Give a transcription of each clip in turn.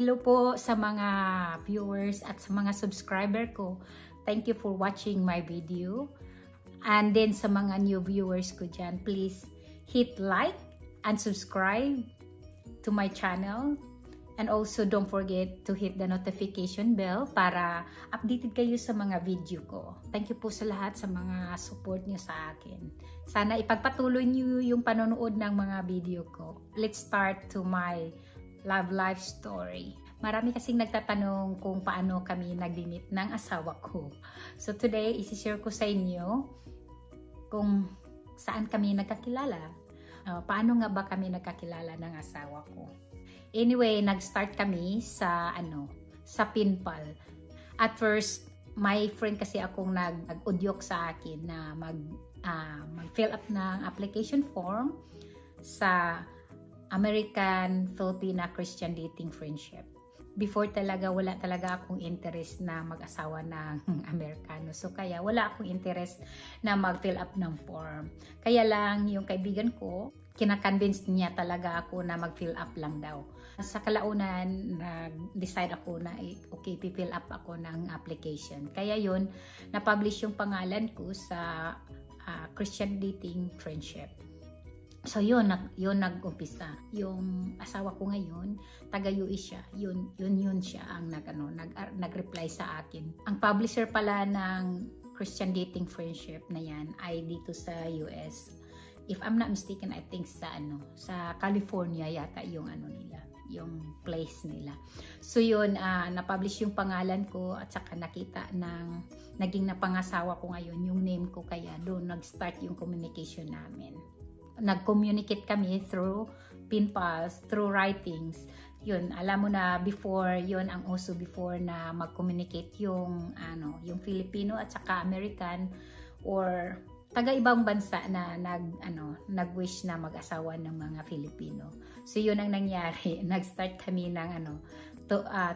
Hello po sa mga viewers at sa mga subscriber ko. Thank you for watching my video. And then sa mga new viewers ko dyan, please hit like and subscribe to my channel. And also don't forget to hit the notification bell para updated kayo sa mga video ko. Thank you po sa lahat sa mga support nyo sa akin. Sana ipagpatuloy nyo yung panonood ng mga video ko. Let's start to my love life story. Marami kasing nagtatanong kung paano kami nag-meet ng asawa ko. So today, isi-share ko sa inyo kung saan kami nagkakilala. Paano nga ba kami nagkakilala ng asawa ko. Anyway, nag-start kami sa Pinpal. At first, my friend kasi akong nag-udyok sa akin na mag-fill up ng application form sa American Filipina Christian Dating Friendship. Before talaga, wala talaga akong interest na mag-asawa ng Amerikano. So kaya wala akong interest na mag-fill up ng form. Kaya lang yung kaibigan ko, kina-convince niya talaga ako na mag-fill up lang daw. Sa kalaunan, nag-decide ako na okay, pipill up ako ng application. Kaya yun, na-publish yung pangalan ko sa Christian Dating Friendship. So yun nag-umpisa. Yung asawa ko ngayon, taga-UE siya. Yun siya ang nag-reply sa akin. Ang publisher pala ng Christian Dating Friendship na yan ay dito sa US. If I'm not mistaken, I think sa California yata yung nila, yung place nila. So yun, na-publish yung pangalan ko at saka nakita ng naging napangasawa ko ngayon yung name ko, kaya doon nag-start yung communication namin. Nag-communicate kami through Pinpals, through writings. Yun, alam mo na before, yun ang uso before na mag-communicate yung Filipino at saka American or taga-ibang bansa na nag-wish na mag-asawa ng mga Filipino. So yun ang nangyari. Nag-start kami ng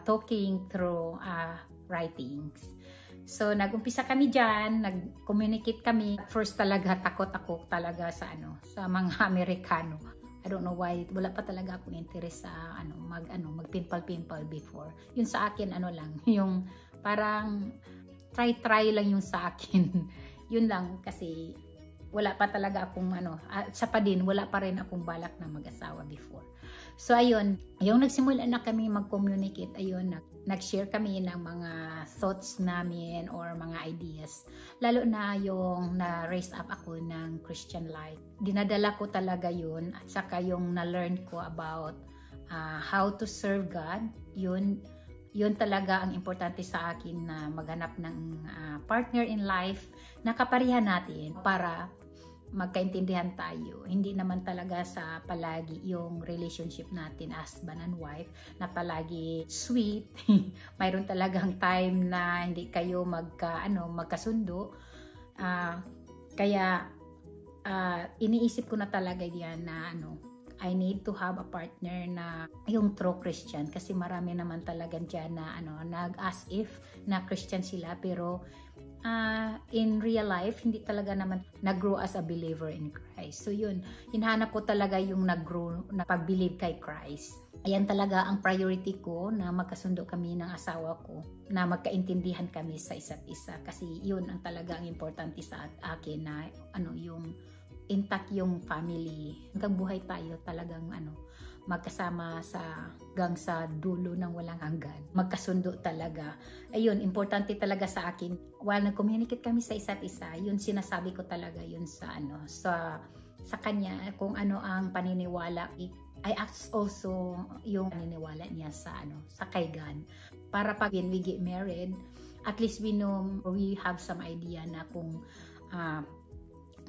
talking through writings. So nag-umpisa kami diyan, nag-communicate kami. First talaga takot ako talaga sa mga Amerikano. I don't know why, wala pa talaga akong interest sa mag-pimpal-pimpal before. Yun sa akin lang, yung parang try lang yung sa akin. Yun lang kasi wala pa talaga akong sa pa din, wala pa rin akong balak na mag-asawa before. So ayun, yung nagsimula na kami mag-communicate, ayun, nag-share kami ng mga thoughts namin or mga ideas. Lalo na yung na-raise up ako ng Christian life. Dinadala ko talaga yun at saka yung na-learn ko about how to serve God. Yun talaga ang importante sa akin na maghanap ng partner in life na kaparihan natin para magkaintindihan tayo. Hindi naman talaga sa palagi yung relationship natin husband and wife na palagi sweet. Mayroon talagang time na hindi kayo magkasundo. Kaya iniisip ko na talaga yan na I need to have a partner na yung true Christian, kasi marami naman talaga dyan na nag-as if na Christian sila pero in real life hindi talaga naman nag-grow as a believer in Christ. So yun, hinahanap ko talaga yung nag-grow na pag-believe kay Christ. Ayan talaga ang priority ko, na magkasundo kami ng asawa ko, na magkaintindihan kami sa isa't isa, kasi yun ang talaga ang importante sa akin, na yung intact yung family. Hanggang buhay tayo talagang magkasama hanggang sa dulo ng walang hanggan. Magkasundo talaga. Ayun, importante talaga sa akin. While nag-communicate kami sa isa't isa, yun sinasabi ko talaga yun sa kanya kung ano ang paniniwala. I ask also yung paniniwala niya sa kay God. Para pag we get married, at least we have some idea na kung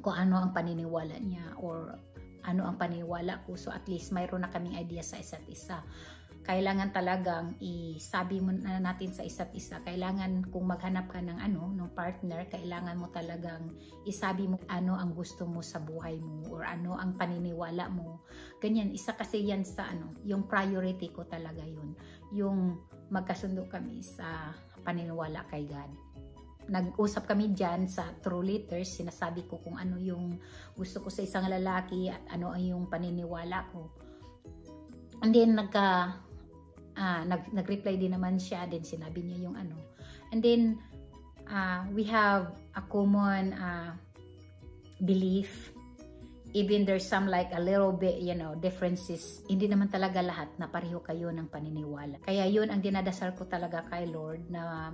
ano ang paniniwala niya or ano ang paniniwala ko. So at least mayroon na kaming idea sa isa't isa. Kailangan talagang isabi mo na natin sa isa't isa. Kailangan kung maghanap ka ng partner, kailangan mo talagang isabi mo ano ang gusto mo sa buhay mo or ano ang paniniwala mo. Ganyan, isa kasi yan sa yung priority ko talaga yun. Yung magkasundo kami sa paniniwala kay God. Nag-usap kami dyan sa true letters, sinasabi ko kung ano yung gusto ko sa isang lalaki at ano ay yung paniniwala ko. And then nag-reply din naman siya, then sinabi niya yung ano. And then, we have a common belief. Even there's some like a little bit, differences. Hindi naman talaga lahat na pareho kayo ng paniniwala. Kaya yun ang dinadasal ko talaga kay Lord na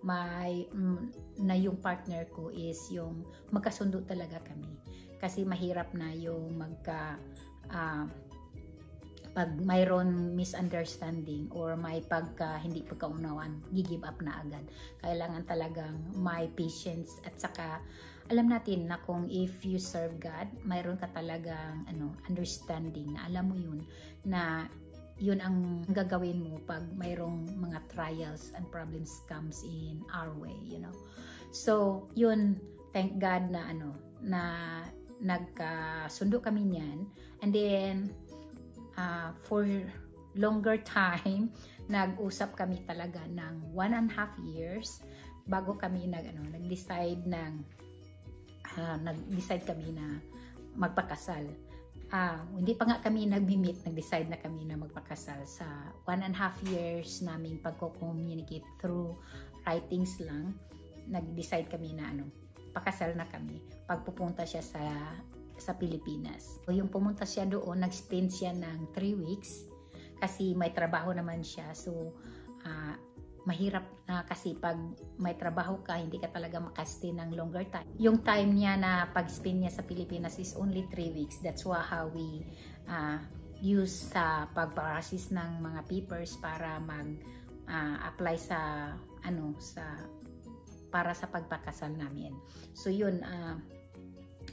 na yung partner ko is yung magkasundo talaga kami. Kasi mahirap na yung pag mayroon misunderstanding or may hindi pagkaunawaan, give up na agad. Kailangan talagang may patience at saka alam natin na kung if you serve God, mayroon ka talagang understanding na alam mo yun na yun ang gagawin mo pag mayroong mga trials and problems comes in our way, So, yun, thank God na na nagkasundo kami niyan. And then for longer time, nag-usap kami talaga ng 1.5 years bago kami nag-decide kami na magpakasal. Hindi pa nga kami nag-meet, nag-decide na kami na magpakasal. Sa 1.5 years naming pagko-communicate through writings lang, nag-decide kami na pakasal na kami. Pagpupunta siya sa Pilipinas. So, yung pumunta siya doon, nag-spend siya ng 3 weeks kasi may trabaho naman siya. So, mahirap na kasi pag may trabaho ka, hindi ka talaga makastay ng longer time. Yung time niya na pag-spend niya sa Pilipinas is only 3 weeks. That's how we use sa pag-process ng mga papers para mag-apply para sa pagpakasal namin. So yun,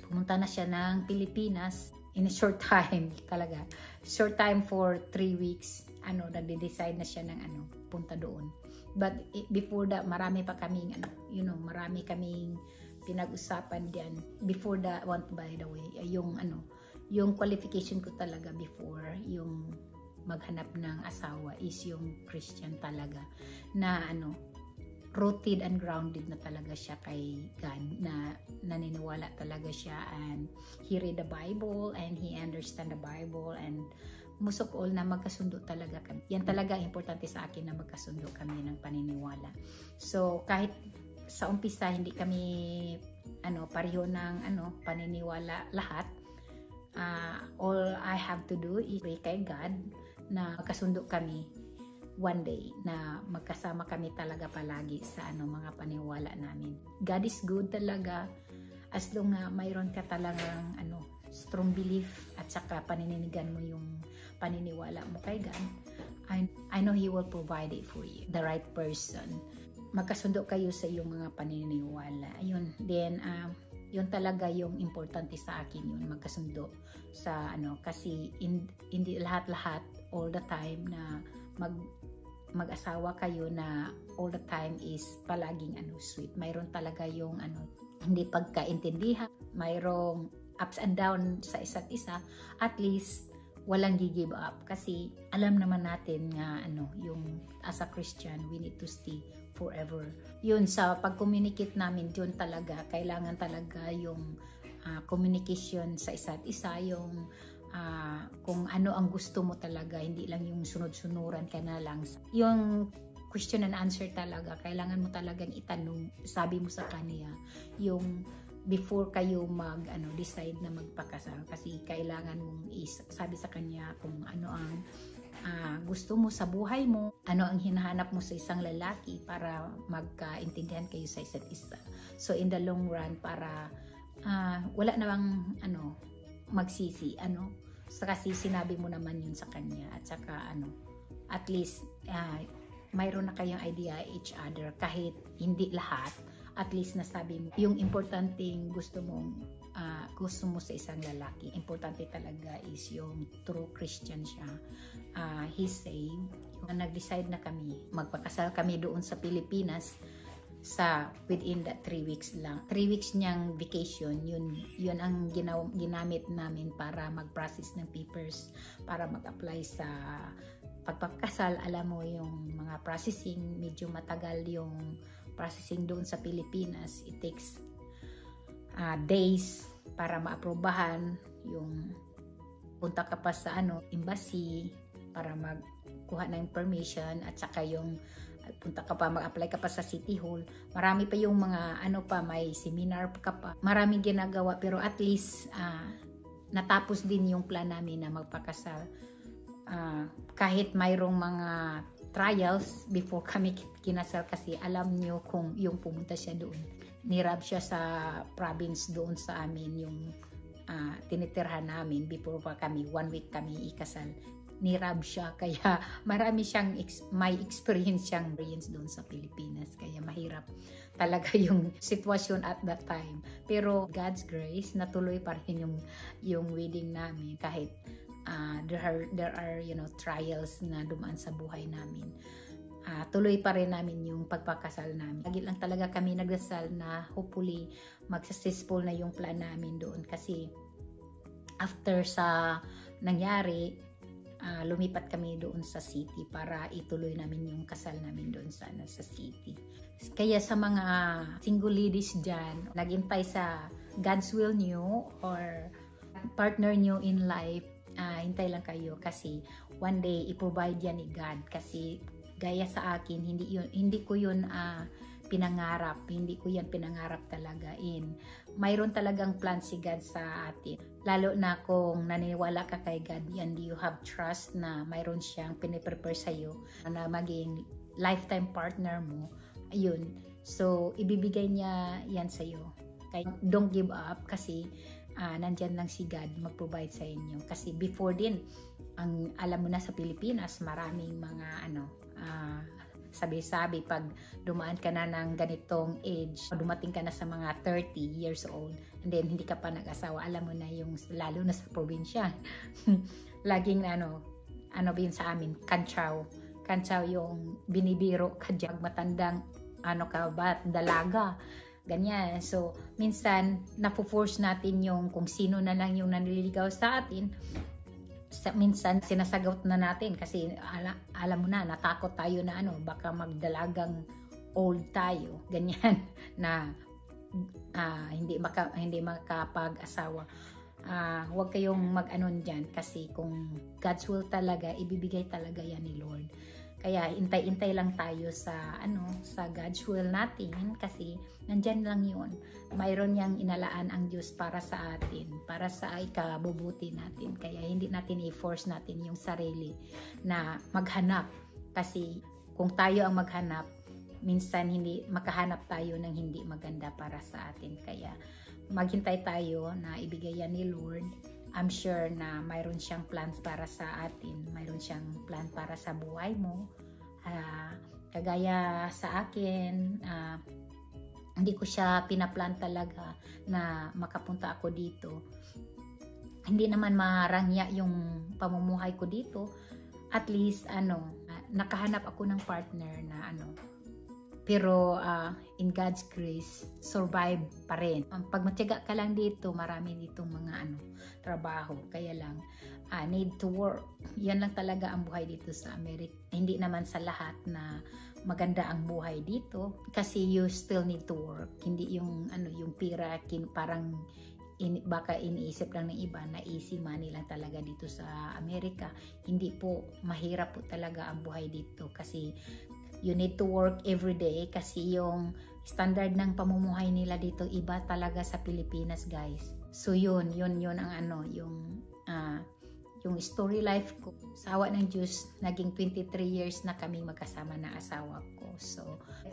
pumunta na siya ng Pilipinas in a short time talaga. Short time for 3 weeks. Nagde-decide na siya ng punta doon. But before that, marami pa kaming marami kaming pinag-usapan diyan. Before that one, by the way, yung qualification ko talaga before yung maghanap ng asawa is yung Christian talaga na rooted and grounded na talaga siya kay God, na naniniwala talaga siya, and he read the Bible and he understand the Bible, and most of all na magkasundo talaga kami. Yan talaga importante sa akin, na magkasundo kami ng paniniwala. So kahit sa umpisa hindi kami pareho ng paniniwala lahat, all I have to do is pray kay God na magkasundo kami one day, na magkasama kami talaga palagi sa mga paniniwala namin. God is good talaga as long na mayroon ka talagang strong belief at saka panininigan mo yung paniniwala mo kay God. I know He will provide it for you, the right person. Magkasundo kayo sa iyong mga paniniwala. Ayun, then yun talaga yung importante sa akin, yun magkasundo sa kasi hindi lahat all the time na mag-asawa kayo na all the time is palaging sweet. Mayroon talaga yung hindi pagkaintindihan, mayroong ups and down sa isa't isa. At least walang give up kasi alam naman natin nga yung as a Christian, we need to stay forever. Yun, sa pag-communicate namin, yun talaga kailangan talaga yung communication sa isa't isa, yung kung ano ang gusto mo talaga, hindi lang yung sunod-sunuran ka na lang. Yung question and answer talaga, kailangan mo talagang itanong, sabi mo sa kanya, yung before kayo decide na magpakasal, kasi kailangan mong sabi sa kanya kung ano ang gusto mo sa buhay mo, ano ang hinahanap mo sa isang lalaki para magkaintindihan kayo sa isa't isa. So in the long run, para wala namang magsisi, kasi sinabi mo naman yun sa kanya, at saka at least mayroon na kayong idea each other, kahit hindi lahat, at least nasabi mo yung importanteng gusto mo sa isang lalaki. Importante talaga is yung true Christian siya, he's saved. Nag-decide na kami, magpakasal kami doon sa Pilipinas within that 3 weeks lang. 3 weeks niyang vacation, yun ang ginamit namin para mag-process ng papers, para mag-apply sa pagpapakasal. Alam mo yung mga processing, medyo matagal yung processing doon sa Pilipinas. It takes days para maaprobahan, yung punta ka pa sa embassy para kuha ng permission at saka yung punta ka pa, mag-apply ka pa sa City Hall. Marami pa yung mga may seminar ka pa. Maraming ginagawa pero at least natapos din yung plan namin na magpakasal. Kahit mayroong mga trials before kami kinasal kasi alam nyo kung yung pumunta siya doon. Nirab siya sa province doon sa amin, yung tinitirhan namin before pa kami, 1 week kami ikasal. Nirab siya, kaya marami siyang may experience doon sa Pilipinas, kaya mahirap talaga yung sitwasyon at that time. Pero God's grace, natuloy pa rin yung wedding namin kahit there are trials na dumaan sa buhay namin. Tuloy pa rin namin yung pagpakasal namin. Lagi lang talaga kami nagdasal na hopefully mag-successful na yung plan namin doon kasi after sa nangyari, lumipat kami doon sa city para ituloy namin yung kasal namin doon sa city. Kaya sa mga single ladies dyan, naghintay sa God's will nyo or partner nyo in life, hintay lang kayo kasi one day i-provide yan ni God. Kasi gaya sa akin, hindi ko yun pinangarap, hindi ko yan pinangarap talaga. Mayroon talagang plan si God sa atin. Lalo na kung naniniwala ka kay God and you have trust na mayroon siyang piniprepare sa'yo na maging lifetime partner mo. Ayun. So, ibibigay niya yan sa'yo. Kaya don't give up kasi nandyan lang si God mag-provide sa inyo. Kasi before din, alam mo na sa Pilipinas, maraming mga sabi-sabi pag dumaan ka na ng ganitong age, dumating ka na sa mga 30 years old, and then hindi ka pa nag-asawa, alam mo na yung, lalo na sa probinsya, laging bin sa amin, kantsaw yung binibiro ka dyan, matandang dalaga, ganyan. So, minsan, napo-force natin yung kung sino na lang yung nanliligaw sa atin. Minsan, sinasagot na natin kasi alam mo na, natakot tayo na baka magdalagang old tayo. Ganyan, na hindi makapag-asawa. Huwag kayong mag-anon dyan kasi kung God's will talaga, ibibigay talaga yan ni Lord. Kaya intay-intay lang tayo sa God's will natin kasi nandyan lang yun. Mayroon niyang inalaan ang Diyos para sa atin, para sa ikabubuti natin. Kaya hindi natin i-force natin yung sarili na maghanap. Kasi kung tayo ang maghanap, minsan hindi makahanap tayo ng hindi maganda para sa atin. Kaya maghintay tayo na ibigay yan ni Lord. I'm sure na mayroon siyang plans para sa atin. Mayroon siyang plan para sa buhay mo. Kagaya sa akin, hindi ko siya pinaplan talaga na makapunta ako dito. Hindi naman marangya yung pamumuhay ko dito. At least, nakahanap ako ng partner na pero in God's grace, survive pa rin. Pag matyaga ka lang dito, marami ditong mga trabaho. Kaya lang, need to work. Yan lang talaga ang buhay dito sa Amerika. Hindi naman sa lahat na maganda ang buhay dito. Kasi you still need to work. Hindi yung, yung pira, parang baka iniisip lang ng iba na easy money lang talaga dito sa Amerika. Hindi po, mahirap po talaga ang buhay dito. Kasi you need to work every day kasi yung standard ng pamumuhay nila dito iba talaga sa Pilipinas, guys. So yun ang yung story life ko. Sa awa ng Diyos, naging 23 years na kami magkasama na asawa ko. So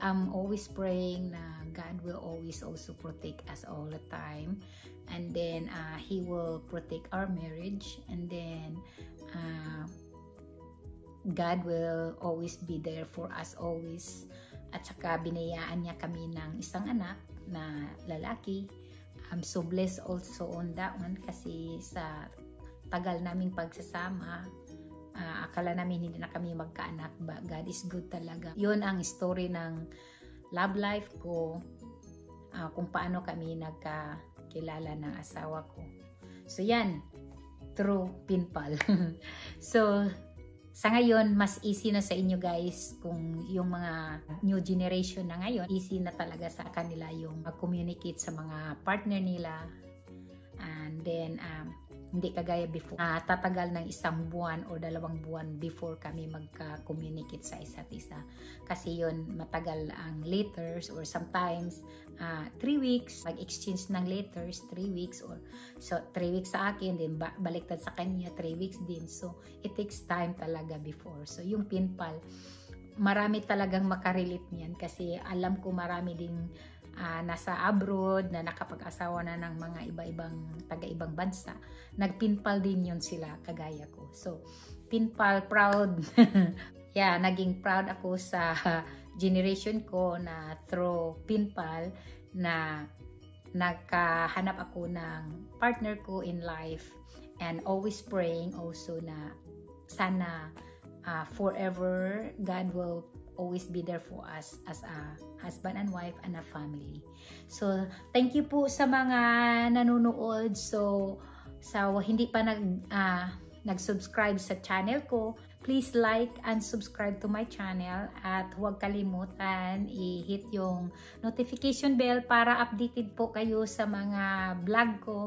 I'm always praying na God will always also protect us all the time. And then He will protect our marriage. And then God will always be there for us always. At saka binayaan niya kami ng isang anak na lalaki. I'm so blessed also on that one kasi sa tagal naming pagsasama, akala namin hindi na kami magkaanak, but God is good talaga. Yun ang story ng love life ko, kung paano kami nagkakilala ng asawa ko. So yan, true pinpal. So sa ngayon, mas easy na sa inyo guys kung yung mga new generation na ngayon, easy na talaga sa kanila yung mag-communicate sa mga partner nila. And then, Hindi kagaya before. Tatagal ng 1 buwan o 2 buwan before kami magka-communicate sa isa't isa. Kasi yun, matagal ang letters or sometimes 3 weeks. Mag-exchange ng letters, 3 weeks. So 3 weeks sa akin, then baliktad sa kanya, 3 weeks din. So it takes time talaga before. So yung pen pal, marami talagang makarelate niyan kasi alam ko marami ding nasa abroad na nakapag-asawa na ng mga iba-ibang taga-ibang bansa. Nagpinpal din yun sila kagaya ko. So, pinpal, proud. Yeah, naging proud ako sa generation ko na through pinpal na nakahanap ako ng partner ko in life, and always praying also na sana forever God will always be there for us as a husband and wife and a family. So, thank you po sa mga nanonood. So hindi pa nag-subscribe sa channel ko, please like and subscribe to my channel, at huwag kalimutan i-hit yung notification bell para updated po kayo sa mga vlog ko.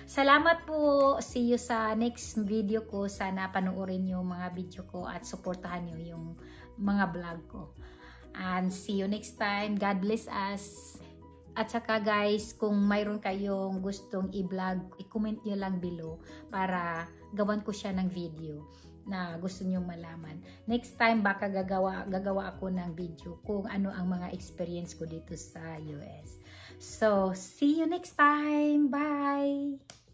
Salamat po. See you sa next video ko. Sana panoorin yung mga video ko at supportahan nyo yung mga vlog ko. And see you next time. God bless us. At saka guys, kung mayroon kayong gustong i-vlog, i-comment nyo lang below para gawan ko siya ng video na gusto nyo malaman. Next time baka gagawa ako ng video kung ano ang mga experience ko dito sa US. So, see you next time. Bye!